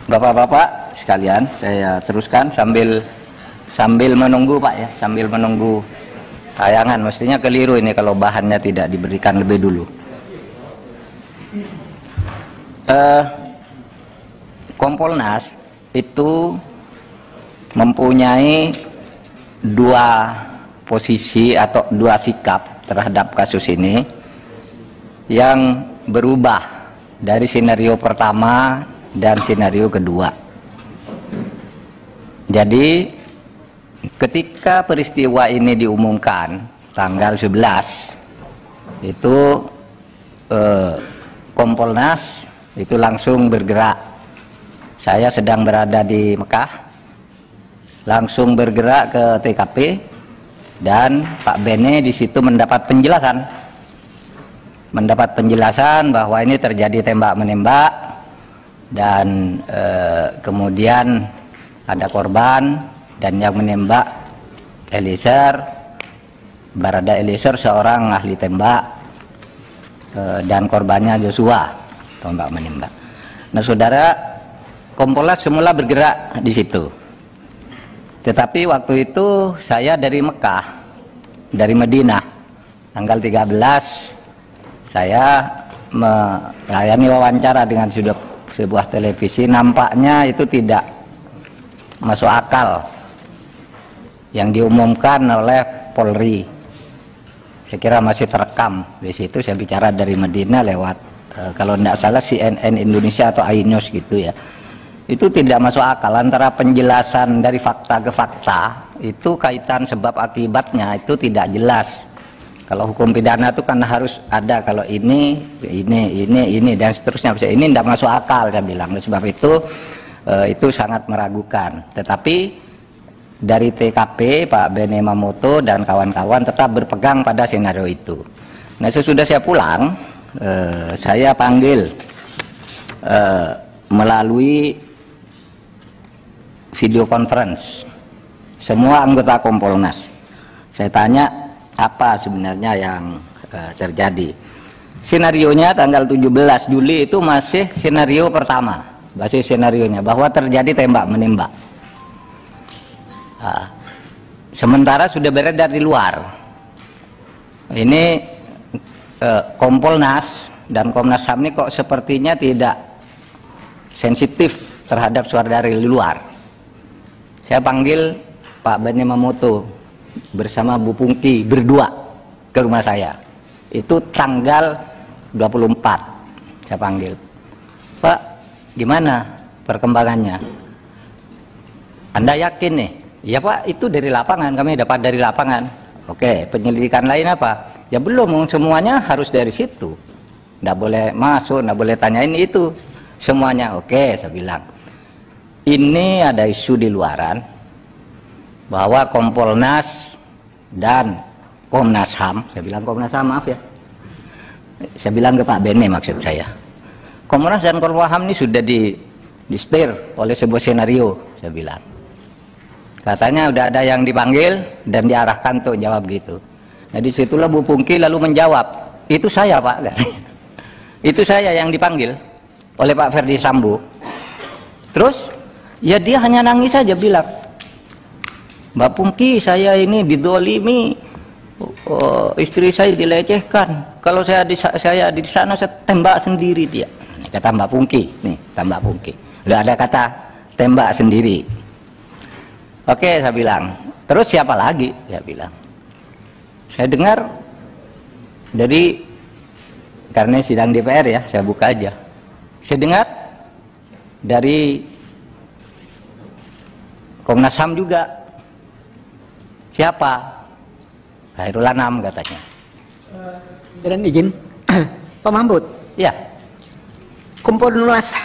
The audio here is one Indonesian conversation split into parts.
Bapak-bapak sekalian, saya teruskan sambil menunggu Pak ya, sambil menunggu tayangan. Mestinya keliru ini kalau bahannya tidak diberikan lebih dulu. Kompolnas itu mempunyai dua posisi atau dua sikap terhadap kasus ini yang berubah dari skenario pertama dan skenario kedua. Jadi ketika peristiwa ini diumumkan tanggal 11 itu Kompolnas itu langsung bergerak. Saya sedang berada di Mekah, langsung bergerak ke TKP dan Pak Bene di situ mendapat penjelasan bahwa ini terjadi tembak-menembak dan kemudian ada korban dan yang menembak Barada Eliezer seorang ahli tembak dan korbannya Joshua tembak menembak. Nah saudara, Kompolnas semula bergerak di situ. Tetapi waktu itu saya dari Mekah, dari Madinah, tanggal 13 saya melayani wawancara dengan sebuah televisi. Nampaknya itu tidak masuk akal yang diumumkan oleh Polri. Saya kira masih terekam di situ. Saya bicara dari Madinah lewat kalau tidak salah CNN Indonesia atau iNews gitu ya. Itu tidak masuk akal antara penjelasan dari fakta ke fakta, itu kaitan sebab akibatnya itu tidak jelas. Kalau hukum pidana itu kan harus ada kalau ini dan seterusnya. Ini tidak masuk akal saya bilang. Sebab itu sangat meragukan. Tetapi dari TKP Pak Bene Mamoto dan kawan-kawan tetap berpegang pada skenario itu. Nah sesudah saya pulang, saya panggil melalui video conference semua anggota Kompolnas. Saya tanya apa sebenarnya yang terjadi. Skenarionya tanggal 17 Juli itu masih skenario pertama, masih skenarionya bahwa terjadi tembak-menembak. Sementara sudah beredar di luar. Ini Kompolnas dan Komnas HAM ini kok sepertinya tidak sensitif terhadap suara dari luar. Saya panggil Pak Bene Mamoto bersama Bu Pungki berdua ke rumah saya. Itu tanggal 24 saya panggil. Pak, gimana perkembangannya? Anda yakin nih? Ya Pak, itu dari lapangan, kami dapat dari lapangan. Oke, penyelidikan lain apa? Ya belum, semuanya harus dari situ. Nggak boleh masuk, nggak boleh tanyain itu semuanya. Oke, saya bilang. Ini ada isu di luaran bahwa Kompolnas dan Komnas HAM, saya bilang Komnas HAM, maaf ya, saya bilang ke Pak Bene maksud saya, Komnas dan Komnas HAM ini sudah di-steer oleh sebuah skenario, saya bilang. Katanya udah ada yang dipanggil dan diarahkan untuk jawab gitu. Nah disitulah Bu Pungki lalu menjawab, itu saya Pak, itu saya yang dipanggil oleh Pak Ferdi Sambo. Terus ya dia hanya nangis saja bilang, Mbak Pungki, saya ini didolimi, istri saya dilecehkan. Kalau saya di sana saya tembak sendiri dia. Ini kata Mbak Pungki, nih tambah Pungki. Udah ada kata tembak sendiri. Oke, saya bilang. Terus siapa lagi? Saya bilang. Saya dengar dari karena sidang DPR ya, saya buka aja. Saya dengar dari Komnas HAM juga. Siapa? Khairul Anam katanya. Dan izin, Pak Mahfud. Ya. Kompolnas,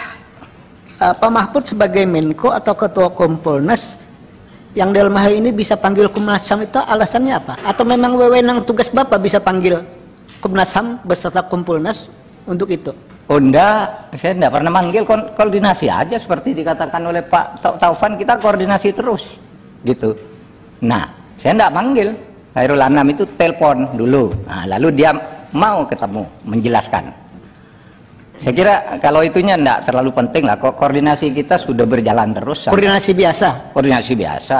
Pak Mahfud sebagai Menko atau Ketua Kompolnas yang dalam hal ini bisa panggil Komnas HAM itu alasannya apa? Atau memang wewenang tugas Bapak bisa panggil Komnas HAM beserta Kompolnas untuk itu? Oh enggak, saya enggak pernah manggil, koordinasi aja seperti dikatakan oleh Pak Taufan, kita koordinasi terus gitu. Nah, saya enggak manggil, Khairul Anam itu telepon dulu. Nah, lalu dia mau ketemu, menjelaskan. Saya kira kalau itunya enggak terlalu penting lah. Koordinasi kita sudah berjalan terus. Koordinasi biasa. Koordinasi biasa.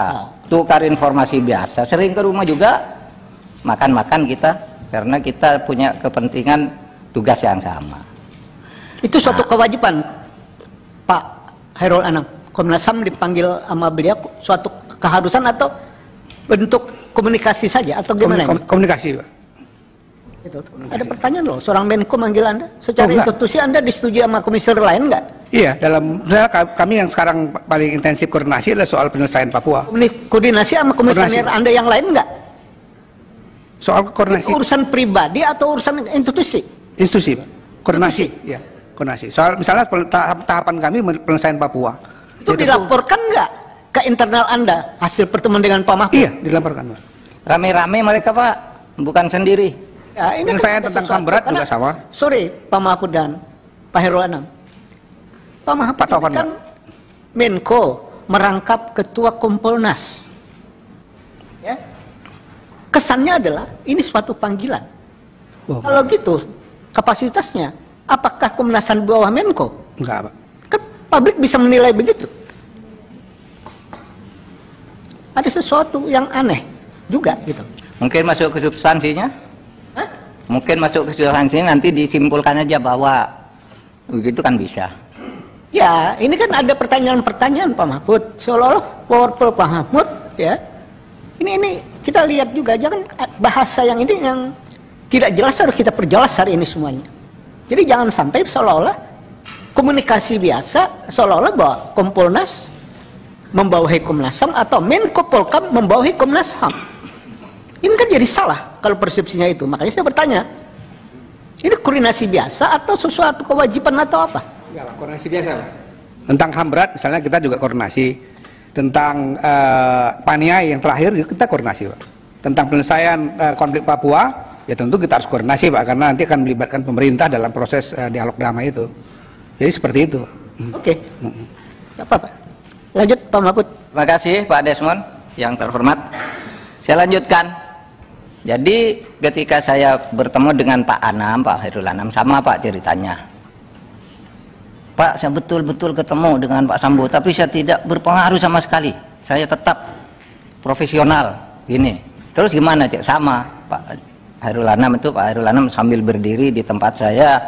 Tukar informasi biasa. Sering ke rumah juga makan-makan kita karena kita punya kepentingan tugas yang sama. Itu suatu kewajiban Pak Khairul Anam. Komnas HAM dipanggil sama beliau suatu keharusan atau bentuk komunikasi saja atau gimana? Komunikasi, Pak. Itu. Ada pertanyaan loh, seorang Menko manggil Anda secara institusi, Anda disetujui sama komisioner lain nggak? Iya, kami yang sekarang paling intensif koordinasi adalah soal penyelesaian Papua. Koordinasi sama komisioner Anda yang lain nggak? Soal koordinasi. Urusan pribadi atau urusan institusi? Institusi, Pak. Koordinasi, ya, koordinasi. Soal misalnya tahapan kami penyelesaian Papua. Itu dilaporkan nggak ke internal Anda hasil pertemuan dengan Pak Mahfud? Iya, dilaporkan, Pak. Rame-rame mereka, Pak, bukan sendiri. Ya, ini saya tentang HAM berat juga sama. Sorry, Pak Mahfud dan Pak Khairul Anam. Pak Mahfud kan Menko merangkap Ketua Kompolnas. Ya. Kesannya adalah ini suatu panggilan. Kalau gitu kapasitasnya, apakah Komnas HAM di bawah Menko? Enggak, Pak. Kan publik bisa menilai begitu. Ada sesuatu yang aneh juga gitu. Mungkin masuk ke substansinya? Mungkin masuk ke substansinya nanti disimpulkan aja bahwa begitu kan bisa. Ya, ini kan ada pertanyaan-pertanyaan Pak Mahfud. Seolah-olah powerful Pak Mahfud, ya. Ini kita lihat juga, jangan bahasa yang ini yang tidak jelas harus kita perjelas hari ini semuanya. Jadi jangan sampai seolah-olah komunikasi biasa, seolah-olah bahwa Kompolnas membawahi Komnas HAM atau Menko Polkam membawahi Komnas HAM. Ini kan jadi salah kalau persepsinya itu. Makanya saya bertanya, ini koordinasi biasa atau sesuatu kewajiban atau apa? Ya, koordinasi biasa, Pak. Tentang HAM berat misalnya kita juga koordinasi. Tentang Paniai yang terakhir kita koordinasi, Pak. Tentang penyelesaian konflik Papua, ya tentu kita harus koordinasi, Pak, karena nanti akan melibatkan pemerintah dalam proses dialog damai itu. Jadi seperti itu. Oke. Apa, Pak? Lanjut, Pak Mahfud. Terima kasih, Pak Desmond yang terhormat. Saya lanjutkan. Jadi ketika saya bertemu dengan Pak Anam, Pak Khairul Anam, sama Pak ceritanya. Pak, saya betul-betul ketemu dengan Pak Sambo, tapi saya tidak berpengaruh sama sekali. Saya tetap profesional. Gini. Terus gimana, Cik? Sama Pak Khairul Anam itu, Pak Khairul Anam sambil berdiri di tempat saya,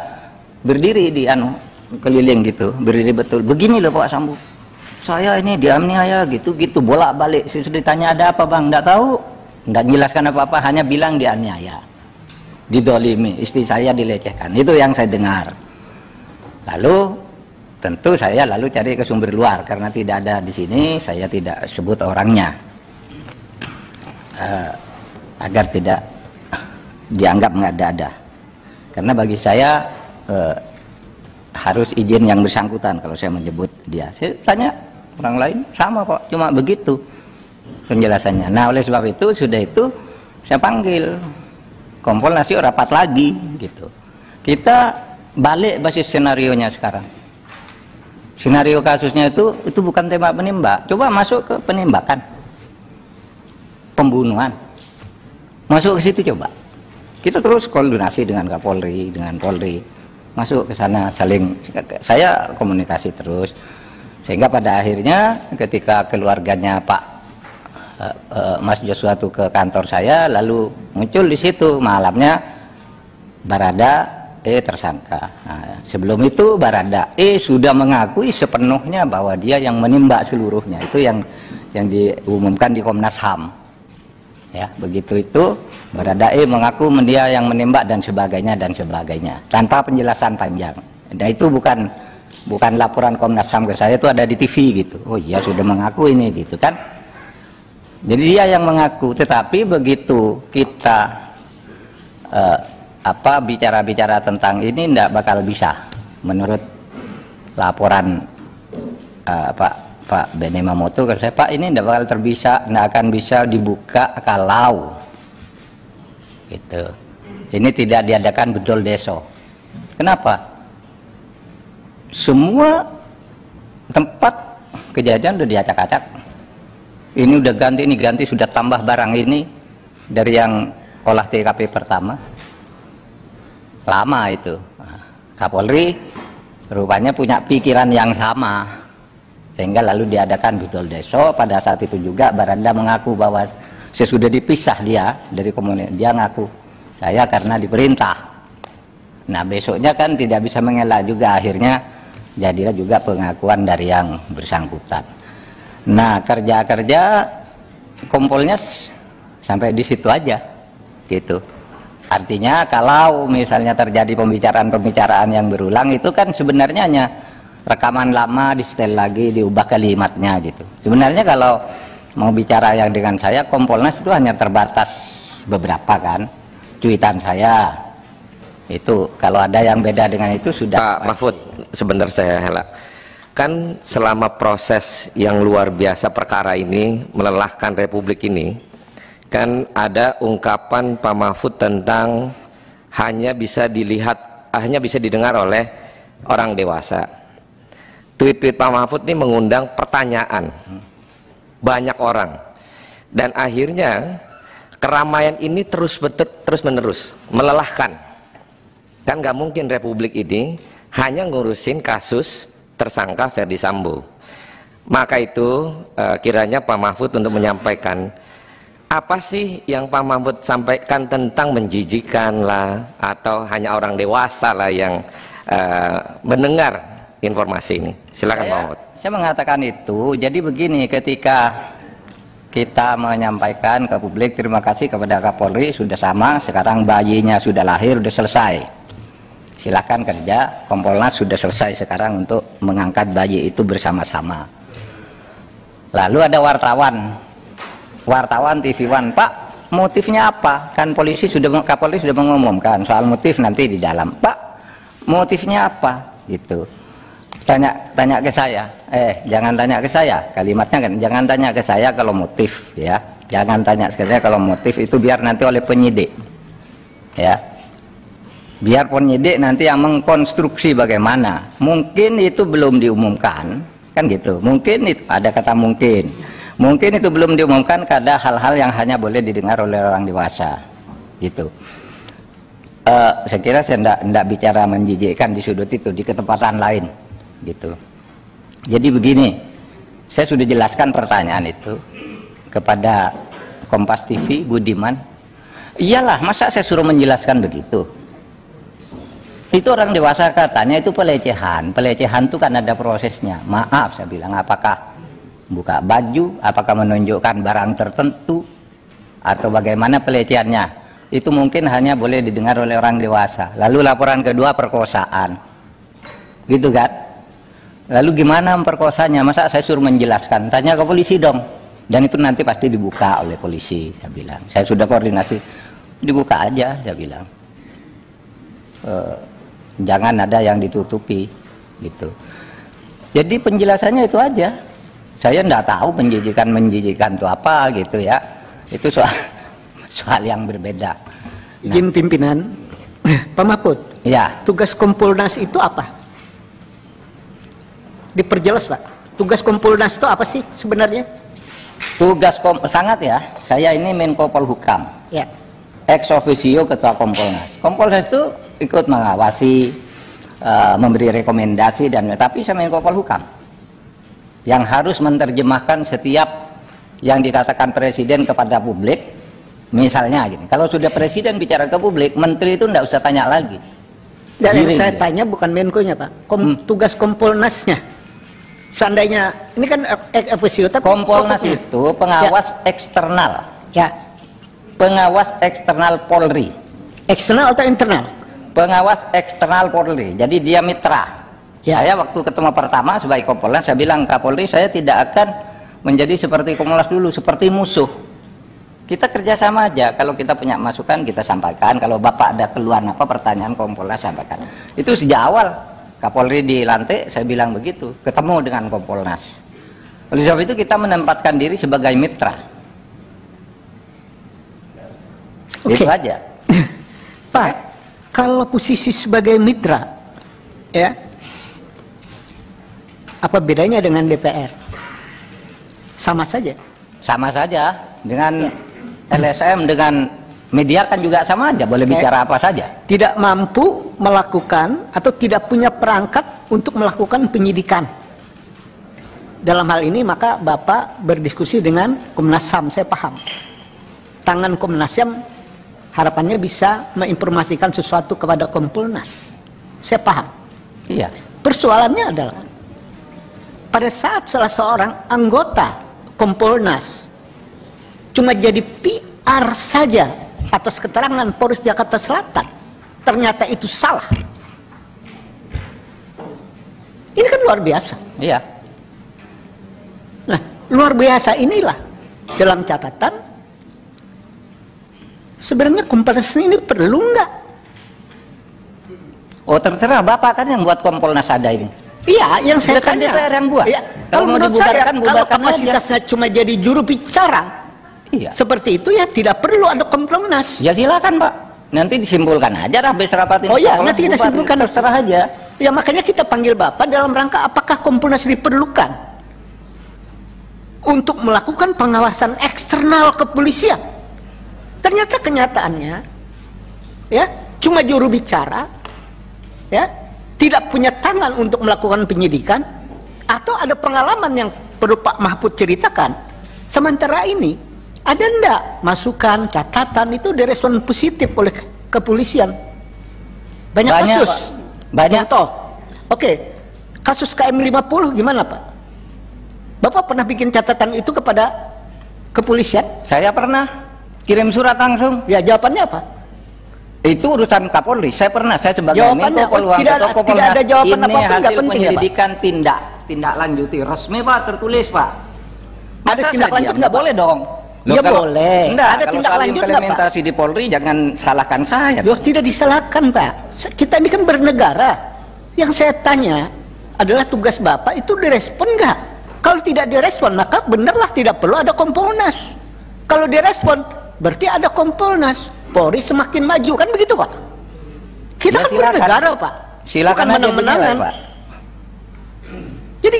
berdiri di keliling gitu, berdiri betul. Begini loh Pak Sambo. Saya ini dianiaya gitu-gitu, bolak-balik. Saya sudah ditanya ada apa Bang, enggak tahu. Enggak menjelaskan apa-apa, hanya bilang dianiaya, didolimi, istri saya dilecehkan. Itu yang saya dengar. Lalu tentu saya cari ke sumber luar karena tidak ada di sini, saya tidak sebut orangnya agar tidak dianggap nggak ada. Karena bagi saya harus izin yang bersangkutan kalau saya menyebut dia. Saya tanya orang lain sama Pak, cuma begitu penjelasannya. Nah oleh sebab itu sudah itu saya panggil Kompolnas rapat lagi gitu. Kita balik basis senarionya sekarang. Senario kasusnya itu bukan tembak menembak. Coba masuk ke penembakan, pembunuhan, masuk ke situ coba. Kita terus koordinasi dengan Kapolri, dengan Polri, masuk ke sana saling. Saya komunikasi terus sehingga pada akhirnya ketika keluarganya Pak Mas Joshua itu ke kantor saya, lalu muncul di situ malamnya Barada tersangka. Nah, sebelum itu Barada sudah mengakui sepenuhnya bahwa dia yang menembak seluruhnya. Itu yang diumumkan di Komnas HAM. Ya, begitu itu Barada mengaku dia yang menembak dan sebagainya tanpa penjelasan panjang. Dan itu bukan laporan Komnas HAM ke saya, itu ada di TV gitu. Oh iya sudah mengaku ini gitu kan. Jadi dia yang mengaku, tetapi begitu kita bicara-bicara tentang ini tidak bakal bisa menurut laporan Pak Benny Mamoto ke saya, Pak, ini tidak akan bisa dibuka kalau gitu. Ini tidak diadakan bedol deso. Kenapa? Semua tempat kejadian sudah diacak-acak. Ini udah ganti, ini ganti, sudah tambah barang ini dari yang olah TKP pertama. Lama itu. Kapolri rupanya punya pikiran yang sama, sehingga lalu diadakan budol deso. Pada saat itu juga Barada mengaku bahwa sesudah dipisah dia dari komunitas, dia ngaku saya karena diperintah. Nah besoknya kan tidak bisa mengelak juga, akhirnya jadilah juga pengakuan dari yang bersangkutan. Nah kerja Kompolnas sampai di situ aja gitu. Artinya kalau misalnya terjadi pembicaraan yang berulang, itu kan sebenarnya hanya rekaman lama di setel lagi, diubah kalimatnya gitu. Sebenarnya kalau mau bicara yang dengan saya, Kompolnas itu hanya terbatas beberapa kan, cuitan saya itu. Kalau ada yang beda dengan itu sudah. Pak Mahfud, sebentar saya hela. Kan selama proses yang luar biasa perkara ini melelahkan Republik ini, kan ada ungkapan Pak Mahfud tentang hanya bisa didengar oleh orang dewasa. Tweet-tweet Pak Mahfud ini mengundang pertanyaan banyak orang, dan akhirnya keramaian ini terus menerus melelahkan. Kan nggak mungkin Republik ini hanya ngurusin kasus tersangka Ferdi Sambo. Maka itu kiranya Pak Mahfud untuk menyampaikan apa sih yang Pak Mahfud sampaikan tentang menjijikan lah, atau hanya orang dewasa lah yang mendengar informasi ini. Silakan Pak Mahfud. Saya mengatakan itu, jadi begini, ketika kita menyampaikan ke publik terima kasih kepada Kapolri, sudah sama, sekarang bayinya sudah lahir, sudah selesai. Silakan kerja, Kompolnas sudah selesai sekarang untuk mengangkat bayi itu bersama-sama. Lalu ada wartawan TV One, Pak motifnya apa? Kan Kapolri sudah mengumumkan soal motif nanti di dalam. Pak motifnya apa? Gitu. Tanya ke saya. Jangan tanya ke saya. Kalimatnya kan jangan tanya ke saya kalau motif, ya. Jangan tanya ke saya kalau motif, itu biar nanti oleh penyidik. Ya. Biar penyidik nanti yang mengkonstruksi bagaimana. Mungkin itu belum diumumkan, kan gitu. Mungkin itu ada kata mungkin. Mungkin itu belum diumumkan, ada hal-hal yang hanya boleh didengar oleh orang dewasa, gitu. Saya kira saya tidak bicara menjijikkan di sudut itu, di ketempatan lain, gitu. Jadi begini, saya sudah jelaskan pertanyaan itu kepada Kompas TV, Budiman. Iyalah, masa saya suruh menjelaskan begitu? Itu orang dewasa katanya itu pelecehan. Pelecehan itu kan ada prosesnya. Maaf, saya bilang, apakah buka baju, apakah menunjukkan barang tertentu, atau bagaimana pelecehannya, itu mungkin hanya boleh didengar oleh orang dewasa. Lalu laporan kedua, perkosaan, gitu kan. Lalu gimana memperkosanya? Masa saya suruh menjelaskan? Tanya ke polisi dong, dan itu nanti pasti dibuka oleh polisi. Saya bilang, saya sudah koordinasi, dibuka aja, saya bilang. Jangan ada yang ditutupi, gitu. Jadi penjelasannya itu aja. Saya tidak tahu menjijikan itu apa, gitu ya. Itu soal yang berbeda. Izin pimpinan, Pak Mahfud. Ya. Tugas Kompolnas itu apa? Diperjelas Pak. Tugas Kompolnas itu apa sih sebenarnya? Tugas sangat ya. Saya ini Menko Polhukam. Ya. Ex officio Ketua Kompolnas. Kompolnas itu ikut mengawasi, memberi rekomendasi, tapi saya Menko Polhukam yang harus menerjemahkan setiap yang dikatakan presiden kepada publik. Misalnya gini, kalau sudah presiden bicara ke publik, menteri itu tidak usah tanya lagi. Dan yang saya tanya bukan Menko-nya Pak, tugas Kompolnasnya. Seandainya ini kan officio, Kompolnas itu pengawas eksternal. Ya. Pengawas eksternal Polri. Eksternal atau internal? Pengawas eksternal Polri. Jadi dia mitra. Ya. Saya waktu ketemu pertama sebagai Kompolnas, saya bilang, Kapolri, saya tidak akan menjadi seperti Kompolnas dulu, seperti musuh. Kita kerjasama aja. Kalau kita punya masukan, kita sampaikan. Kalau Bapak ada keluhan apa, pertanyaan, Kompolnas sampaikan. Itu sejak awal Kapolri dilantik, saya bilang begitu. Ketemu dengan Kompolnas. Oleh sebab itu kita menempatkan diri sebagai mitra. Itu aja. Pak, kalau posisi sebagai mitra, ya, apa bedanya dengan DPR? Sama saja. Sama saja dengan LSM, dengan Media kan juga sama aja, boleh bicara apa saja. Tidak mampu melakukan atau tidak punya perangkat untuk melakukan penyidikan. Dalam hal ini maka Bapak berdiskusi dengan Komnas HAM, saya paham. Tangan Komnas HAM harapannya bisa menginformasikan sesuatu kepada Kompolnas. Saya paham. Iya. Persoalannya adalah pada saat salah seorang anggota Kompolnas cuma jadi PR saja atas keterangan Polres Jakarta Selatan, ternyata itu salah. Ini kan luar biasa. Iya. Nah, luar biasa inilah dalam catatan sebenarnya Kompolnas ini perlu nggak? Oh, terserah Bapak kan yang buat Kompolnas ada ini. Iya, yang saya Kan tanya. DPR yang buat. Iya, Kalau kalau mau menurut saya, dibubarkan, kalau bubarkan kapasitasnya cuma jadi juru bicara, Iya. seperti itu ya tidak perlu ada Kompolnas. Ya silakan Pak. Nanti disimpulkan aja habis rapat ini. Oh iya, Kompolnas nanti kita bubar, simpulkan. terserah aja. Ya makanya kita panggil Bapak dalam rangka apakah Kompolnas diperlukan untuk melakukan pengawasan eksternal kepolisian. Ternyata kenyataannya ya cuma juru bicara, ya tidak punya tangan untuk melakukan penyidikan, atau ada pengalaman yang perlu Pak Mahfud ceritakan. Sementara ini ada ndak masukan catatan itu direspon positif oleh kepolisian? Banyak kasus. Pak. Banyak. Contoh. Oke, kasus KM50 gimana Pak? Bapak pernah bikin catatan itu kepada kepolisian? Saya pernah kirim surat langsung. Ya jawabannya apa? Itu urusan Kapolri. Saya pernah, saya sebagai Jawabannya, Menko Polhukam, tidak Ketua ada Kompolnas, jawaban ini apapun, nggak hasil penting ya, Pak? penyelidikan tindak lanjuti resmi Pak, tertulis Pak. Ada Masa tindak saya lanjut diam? nggak, Pak? Boleh dong. Ya boleh. Enggak, Ada kalau tindak soal lanjut nggak, Pak? implementasi di Polri jangan salahkan saya. Loh, tidak disalahkan Pak. Kita ini kan bernegara. Yang saya tanya adalah tugas Bapak itu direspon nggak? Kalau tidak direspon maka benarlah tidak perlu ada Kompolnas. Kalau direspon berarti ada Kompolnas. Polri semakin maju, kan begitu Pak? Kita Ya, kan silakan. bernegara Pak. Silakan Bukan aja menang-menangan. dinilai, Pak. Jadi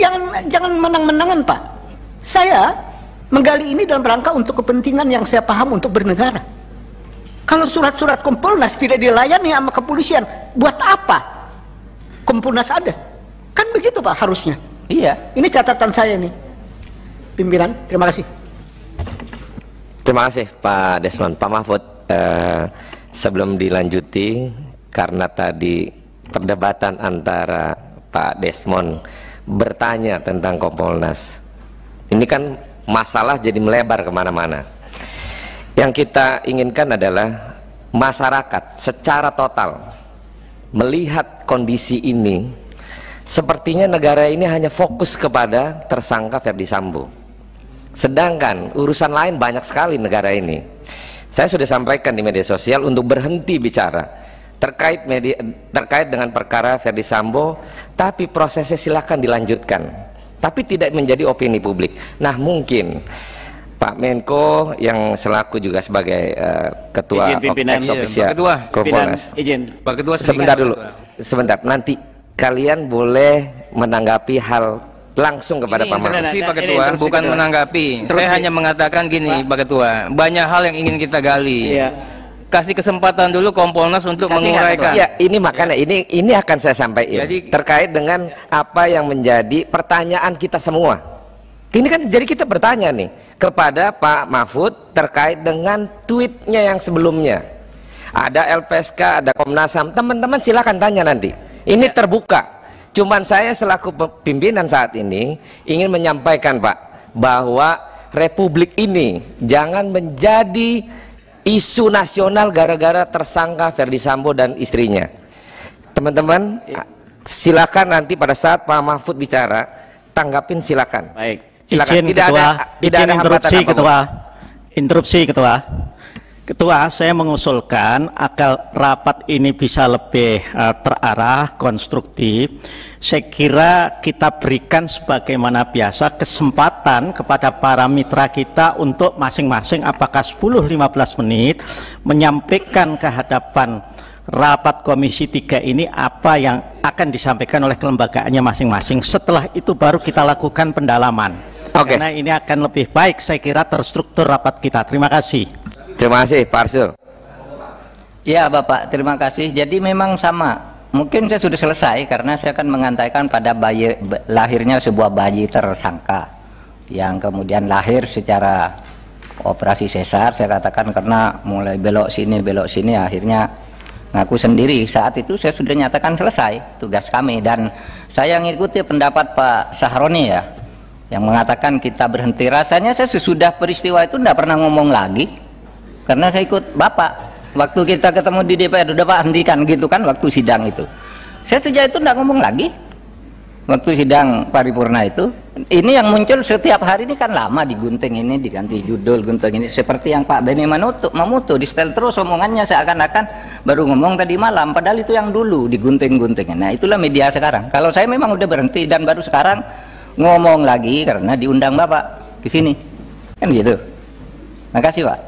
jangan menang-menangan Pak. Saya menggali ini dalam rangka untuk kepentingan yang saya paham untuk bernegara. Kalau surat-surat Kompolnas tidak dilayani sama kepolisian, buat apa Kompolnas ada? Kan begitu Pak harusnya. Iya. Ini catatan saya nih. Pimpinan, terima kasih. Terima kasih Pak Desmond. Pak Mahfud, sebelum dilanjuti, karena tadi perdebatan antara Pak Desmond bertanya tentang Kompolnas, ini kan masalah jadi melebar kemana-mana. Yang kita inginkan adalah masyarakat secara total melihat kondisi ini. Sepertinya negara ini hanya fokus kepada tersangka Ferdy Sambo, sedangkan urusan lain banyak sekali negara ini. Saya sudah sampaikan di media sosial untuk berhenti bicara terkait dengan perkara Ferdy Sambo, tapi prosesnya silakan dilanjutkan, tapi tidak menjadi opini publik. Nah, mungkin Pak Menko yang selaku juga sebagai ketua ex-officio Kompolnas. Pak Ketua, Sebentar dulu, sebentar. Nanti kalian boleh menanggapi hal langsung kepada Pak Mahfud. Pak Ketua, bukan menanggapi. Saya hanya mengatakan gini, Pak Ketua, banyak hal yang ingin kita gali. Iya. Kasih kesempatan dulu Kompolnas untuk menguraikan. Ya, ini makanya ini akan saya sampaikan terkait dengan apa yang menjadi pertanyaan kita semua. Ini kan jadi kita bertanya nih kepada Pak Mahfud terkait dengan tweetnya yang sebelumnya. Ada LPSK, ada Komnas HAM. Teman-teman silakan tanya nanti. Ini terbuka. Cuman saya selaku pimpinan saat ini ingin menyampaikan Pak, bahwa Republik ini jangan menjadi isu nasional gara-gara tersangka Ferdy Sambo dan istrinya. Teman-teman silakan nanti pada saat Pak Mahfud bicara, tanggapin silakan. Baik. Silakan. Izin Tidak Ketua, ada izin interupsi hambatan Ketua. Interupsi Ketua. Ketua, saya mengusulkan agar rapat ini bisa lebih terarah, konstruktif. Saya kira kita berikan sebagaimana biasa kesempatan kepada para mitra kita untuk masing-masing apakah 10-15 menit menyampaikan ke hadapan rapat Komisi 3 ini apa yang akan disampaikan oleh kelembagaannya masing-masing. Setelah itu baru kita lakukan pendalaman. Oke. Karena ini akan lebih baik saya kira terstruktur rapat kita. Terima kasih. Terima kasih Pak Arsul. Ya Bapak, terima kasih. Jadi memang sama. Mungkin saya sudah selesai karena saya akan mengantarkan pada lahirnya sebuah bayi tersangka yang kemudian lahir secara operasi sesar. Saya katakan karena mulai belok sini akhirnya ngaku sendiri. Saat itu saya sudah nyatakan selesai tugas kami, dan saya mengikuti pendapat Pak Sahroni ya, yang mengatakan kita berhenti. Rasanya saya sesudah peristiwa itu tidak pernah ngomong lagi karena saya ikut Bapak. Waktu kita ketemu di DPR, udah Pak hentikan gitu kan waktu sidang itu. Saya sejak itu tidak ngomong lagi. Waktu sidang paripurna itu, ini yang muncul setiap hari ini kan lama, digunting ini, diganti judul, gunting ini, seperti yang Pak Benny Mamuto di setel terus omongannya seakan-akan baru ngomong tadi malam, padahal itu yang dulu digunting-gunting. Nah itulah media sekarang. Kalau saya memang udah berhenti dan baru sekarang ngomong lagi karena diundang Bapak ke sini, kan gitu. Makasih Pak.